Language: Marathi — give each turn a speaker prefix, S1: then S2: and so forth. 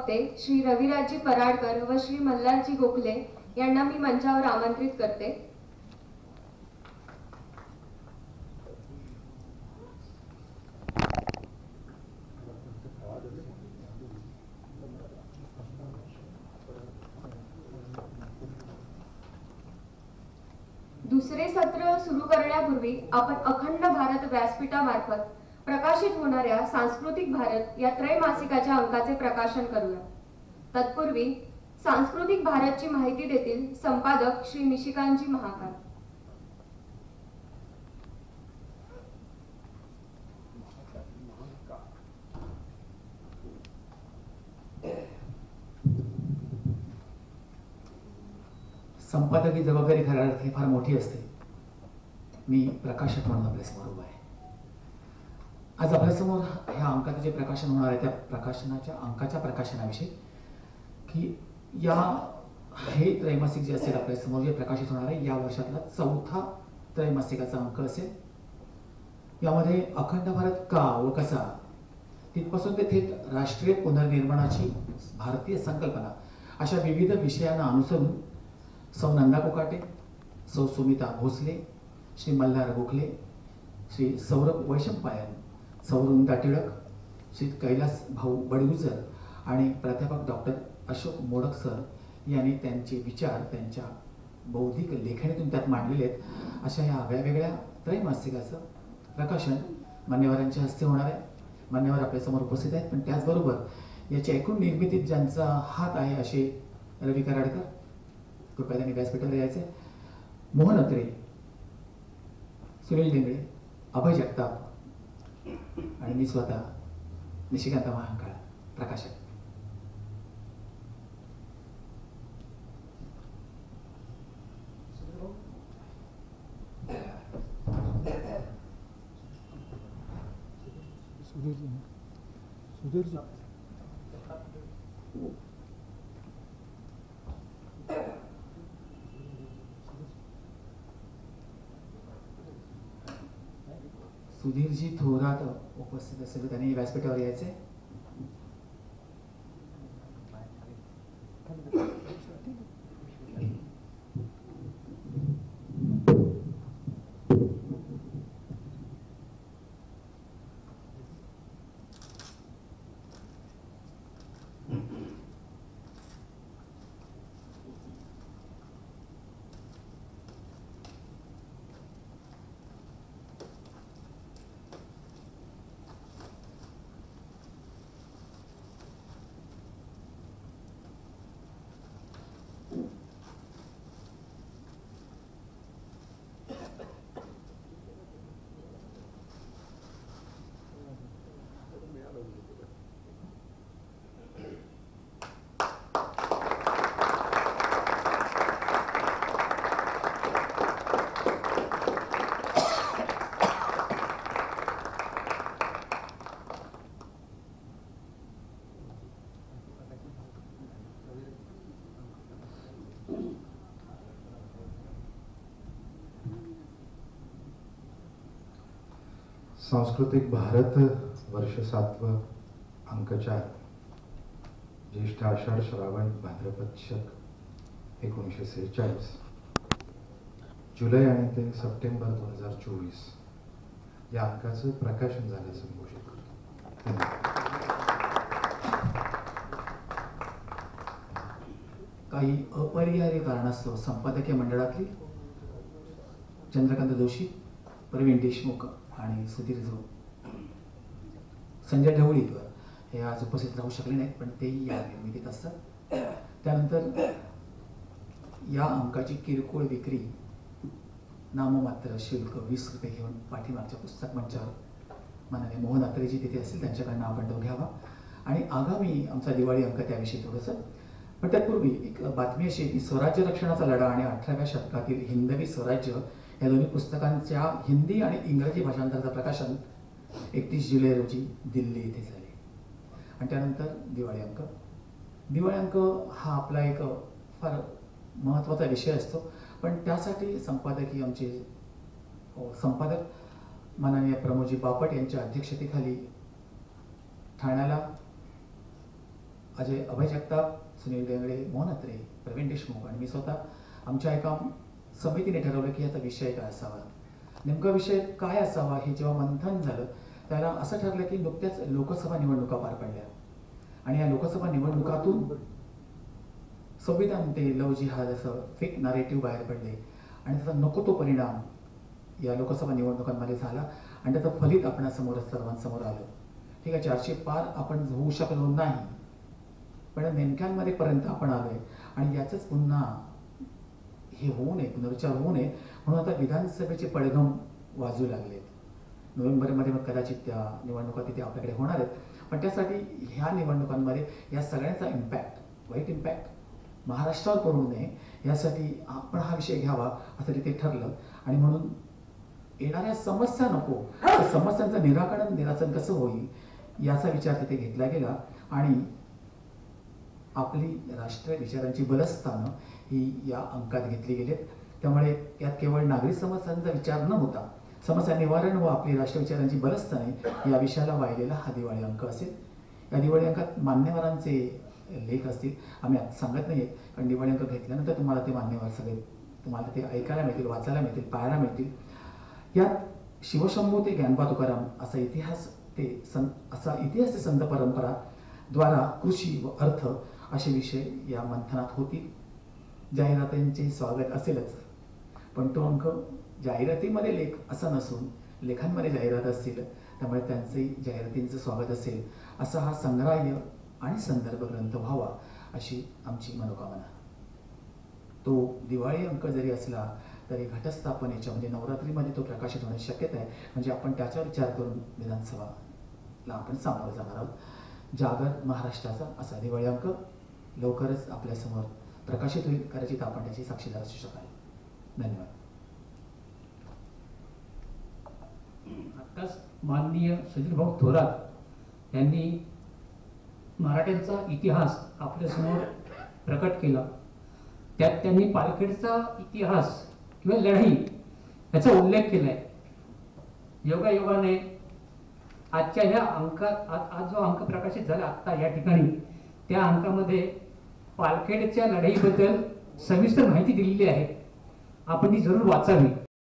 S1: वक्ते श्री रविराजजी पराडकर व श्री मल्हारजी गोखले यांना मी मंचावर आमंत्रित करते। दुसरे सत्र सुरू करण्यापूर्वी आपण अखंड भारत व्यासपीठामार्फत प्रकाशित होणाऱ्या सांस्कृतिक भारत या त्रैमासिकाच्या अंकाचे प्रकाशन करूया। तत्पूर्वी सांस्कृतिक भारतची माहिती देतील संपादक श्री निशिकांतजी महाकाळ।
S2: संपादकी जबाबदारी खऱ्या अर्थी फार मोठी असते। मी प्रकाशक म्हणून आपल्यासमोर उभा आहे। आज आपल्यासमोर ह्या अंकाचे जे प्रकाशन होणार आहे त्या प्रकाशनाच्या अंकाच्या प्रकाशनाविषयी की हे त्रैमासिक जे असेल आपल्यासमोर जे प्रकाशित होणार आहे या वर्षातला चौथा त्रैमासिकाचा अंक असेल। यामध्ये अखंड भारत का व कसा तिथपासून ते थेट राष्ट्रीय पुनर्निर्माणाची भारतीय संकल्पना अशा विविध विषयांना अनुसरून सौ नंदा कोकाटे, सौ सुमिता भोसले, श्री मल्हार गोखले, श्री सौरभ वैशंपायन, सौ वृंदा टिळक, श्री कैलास भाऊ बडगुजर आणि प्राध्यापक डॉक्टर अशोक मोडक सर यांनी त्यांचे विचार त्यांच्या बौद्धिक लेखणीतून त्यात मांडलेले आहेत। अशा या वेगवेगळ्या त्रैमासिकाचं प्रकाशन मान्यवरांच्या हस्ते होणार आहे। मान्यवर आपल्यासमोर उपस्थित आहेत, पण त्याचबरोबर याच्या एकूण निर्मितीत ज्यांचा हात आहे असे रवी कराडकर, कृपया त्यांनी व्यासपीठावर यायचे, मोहन अत्रे, सुनील डेंगळे, अभय जगताप आणि मी स्वतः निशिकांत महाकाळ प्रकाशक। सुधीरजी थोरात उपस्थित असेल त्यांनी व्यासपीठावर यायचे।
S3: सांस्कृतिक भारत वर्ष 7 अंक 4 ज्येष्ठ आषाढ श्रावण भाद्रपद शक 1946 जुलै आणि ते सप्टेंबर 2024 या अंकाचं प्रकाशन झाल्याचं घोषित करतो।
S2: काही अपरिहार्य कारणास्तव संपादकीय मंडळातली चंद्रकांत जोशी, प्रवीण देशमुख आणि सुधीर जो संजय ढवळीकर हे आज उपस्थित राहू शकले नाहीत, पण तेही या निर्मितीत असतात। त्यानंतर या अंकाची किरकोळ विक्री नाममात्र शुल्क 20 रुपये घेऊन पाठीमागच्या पुस्तक मंचावर माननीय मोहन अत्रेजी तिथे असतील त्यांच्याकडनं आपण तो घ्यावा आणि आगामी आमचा दिवाळी अंक त्याविषयी थोडंसं। पण त्यापूर्वी एक बातमी अशी की स्वराज्य रक्षणाचा लढा आणि 18व्या शतकातील हिंदवी स्वराज्य या दोन्ही पुस्तकांच्या हिंदी आणि इंग्रजी भाषांतराचं प्रकाशन 31 जुलै रोजी दिल्ली येथे झाले। आणि त्यानंतर दिवाळी अंक। दिवाळी अंक हा आपला एक फार महत्त्वाचा विषय असतो, पण त्यासाठी संपादकीय आमचे संपादक माननीय प्रमोदजी बापट यांच्या अध्यक्षतेखाली ठाण्याला अजय अभय जगताप, सुनील डेंगळे, मोहन अत्रे, प्रवीण देशमुख आणि मी स्वतः आमच्या एका समितीने ठरवलं की याचा विषय काय असावा, नेमका विषय काय असावा. हे जेव्हा मंथन झालं त्याला असं ठरलं की नुकत्याच लोकसभा निवडणुका पार पडल्या आणि या लोकसभा निवडणुकातून संविधान ते लव जिहाद असं फेक नॅरेटिव्ह बाहेर पडले आणि त्याचा नको तो परिणाम या लोकसभा निवडणुकांमध्ये झाला आणि त्याचं फलित आपणासमोर सर्वांसमोर आलं. ठीक आहे, 400 पार आपण होऊ शकलो नाही, पण नेमक्यांमध्ये पर्यंत आपण आलोय आणि याचंच पुन्हा हे होऊ नये, पुनरुच्चार होऊ नये म्हणून आता विधानसभेचे पडघम वाजू लागलेत. नोव्हेंबरमध्ये मग कदाचित त्या निवडणुका तिथे आपल्याकडे होणार आहेत, पण त्यासाठी ह्या निवडणुकांमध्ये या सगळ्यांचा इम्पॅक्ट, वाईट इम्पॅक्ट महाराष्ट्रावर पडू नये यासाठी आपण हा विषय घ्यावा असं तिथे ठरलं. आणि म्हणून येणाऱ्या समस्या नको, त्या समस्यांचं निराकरण कसं होईल याचा विचार तिथे घेतला गेला आणि आपली राष्ट्रीय विचारांची बलस्थानं ही या अंकात घेतली गेलीत. त्यामुळे यात केवळ नागरी समस्यांचा विचार न होता समस्या निवारण व आपली राष्ट्रीय विचारांची बलस्थाने या विषयाला वाहिलेला हा दिवाळी अंक असेल. या दिवाळी अंकात मान्यवरांचे लेख असतील. आम्ही आता सांगत नाही कारण दिवाळी अंक घेतल्यानंतर तुम्हाला ते मान्यवर सगळे तुम्हाला ते ऐकायला मिळतील, वाचायला मिळतील, पाहायला मिळतील. यात शिवशंभू ते ज्ञानबा तुकाराम असा इतिहास ते संत परंपरा द्वारा कृषी व अर्थ असे विषय या मंथनात होतील. जाहिरातींचे स्वागत असेलच, पण तो अंक जाहिरातीमध्ये लेख असा नसून लेखांमध्ये जाहिरात असतील, त्यामुळे त्यांचे जाहिरातींचं स्वागत असेल असा हा संग्राह्य आणि संदर्भ ग्रंथ व्हावा अशी आमची मनोकामना. तो दिवाळी अंक जरी असला तरी घटस्थापनेच्या म्हणजे नवरात्रीमध्ये तो प्रकाशित होण्याची शक्यता आहे. म्हणजे आपण त्याच्यावर विचार करून विधानसभाला आपण सामोरं जाणार आहोत. जागर महाराष्ट्राचा असा दिवाळी अंक लवकरच आपल्यासमोर प्रकाशित होईल. कदाचित आपण त्याची साक्षीदार असू शकाल. धन्यवाद.
S4: आत्ताच माननीय सुधीरभाऊ थोरात यांनी मराठ्यांचा इतिहास आपल्यासमोर प्रकट केला. त्यात त्यांनी पालखेडचा इतिहास किंवा लढाई याचा उल्लेख केलाय. योगायोगाने आजच्या ह्या अंकात आज जो अंक प्रकाशित झाला आत्ता या ठिकाणी त्या अंकामध्ये पालखेडच्या लढाईबद्दल सविस्तर माहिती दिलेली आहे. आपण ती जरूर वाचावी.